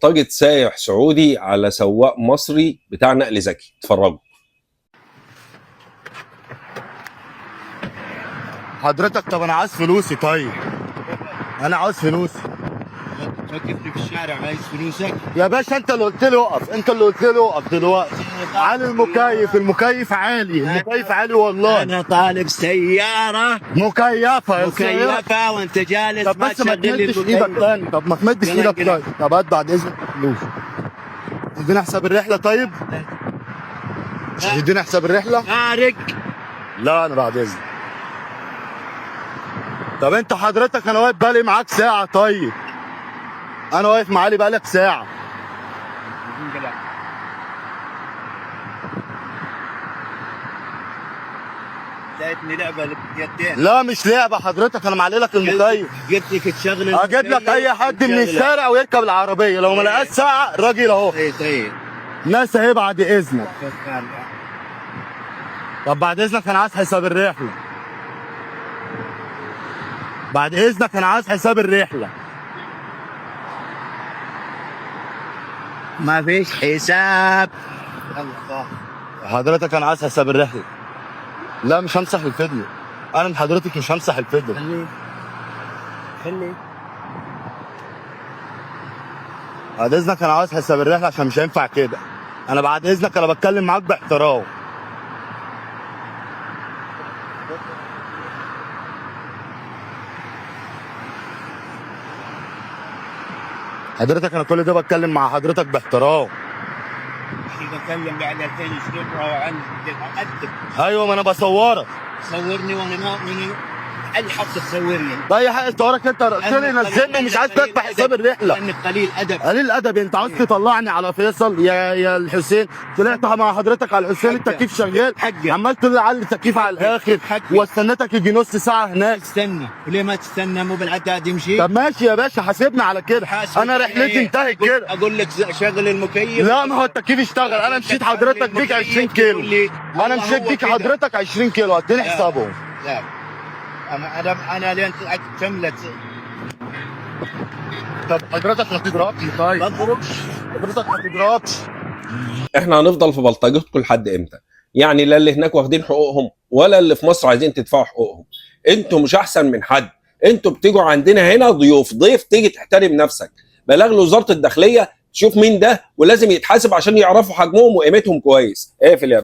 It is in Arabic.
طاجة سايح سعودي على سواق مصري بتاع نقل ذكي. اتفرجوا. حضرتك طب انا عايز فلوسي. طيب انا عاوز فلوسي توقفني في الشارع عايز فلوسك؟ يا باشا. انت اللي قلت لي اقف، انت اللي قلت لي اقف دلوقتي. على المكيف، المكيف عالي، المكيف عالي والله. انا طالب سيارة مكيفة يا مكيفة وانت جالس طب بس ما تشغل لي تمدش ايدك المكيف. تاني. طب ما تمدش يلا ايدك كده. تاني. طب هات بعد اذنك فلوس. ادينا حساب الرحلة. طيب ادينا حساب الرحلة. خارج. لا انا بعد اذنك. طب انت حضرتك انا واقف بقالي معاك ساعة. طيب انا واقف معالي بقالك ساعة. لقيتني لعبة بيدين. لا مش لعبة حضرتك، انا معلي لك المكيف. قلت لك تشغل اجيب لك اي حد من تشغل. الشارع ويركب العربية لو ما لقاش ساعة. الراجل اهو. طيب ناس اهي بعد اذنك. طب بعد اذنك انا عايز حساب الرحلة. بعد اذنك انا عايز حساب الرحلة. ما فيش حساب. الله. حضرتك انا عايز حساب الرحلة. لا مش همسح الفيديو. انا من حضرتك مش همسح الفيديو. خلي بعد اذنك انا عايز حساب الرحلة عشان مش هينفع كده. انا بعد اذنك انا بتكلم معاك باحترام. حضرتك انا كل ده بتكلم مع حضرتك باحترام. بتكلم بعد 2000 شهر وعن أدب. ايوه ما انا بصورك. صورني وانا ما من اي حق تصورني. باي حق صورك. انت قلت لي نزلني ومش عايز تدفع حساب الرحله. انك قليل ادب. قليل الادب. انت عاوز تطلعني على فيصل يا الحسين. طلعت مع حضرتك على الحسين. التكييف شغال. حقك. عمال تعلي التكييف على الاخر. حقك. واستنيتك يجي نص ساعه هناك. استنى وليه ما تستنى؟ مو بالعتاد يمشي. طب ماشي يا باشا حاسبنا على كده. انا رحلتي انتهت كده. اقول لك شغل المكيف. لا ما هو التكييف اشتغل. انا مشيت حضرتك بيك 20 كيلو. انا مشيت بيك حضرتك 20 كيلو. اديني حسابهم. لا انا لين كملت. طب حضرتك ما تضربش. طيب حضرتك ما تضربش. احنا هنفضل في بلطجتكم لحد امتى؟ يعني لا اللي هناك واخدين حقوقهم ولا اللي في مصر عايزين تدفعوا حقوقهم. انتوا مش احسن من حد. انتوا بتيجوا عندنا هنا ضيف تيجي تحترم نفسك. بلغ لوزارة الداخلية تشوف مين ده ولازم يتحاسب عشان يعرفوا حجمهم وقيمتهم كويس. اقفل يا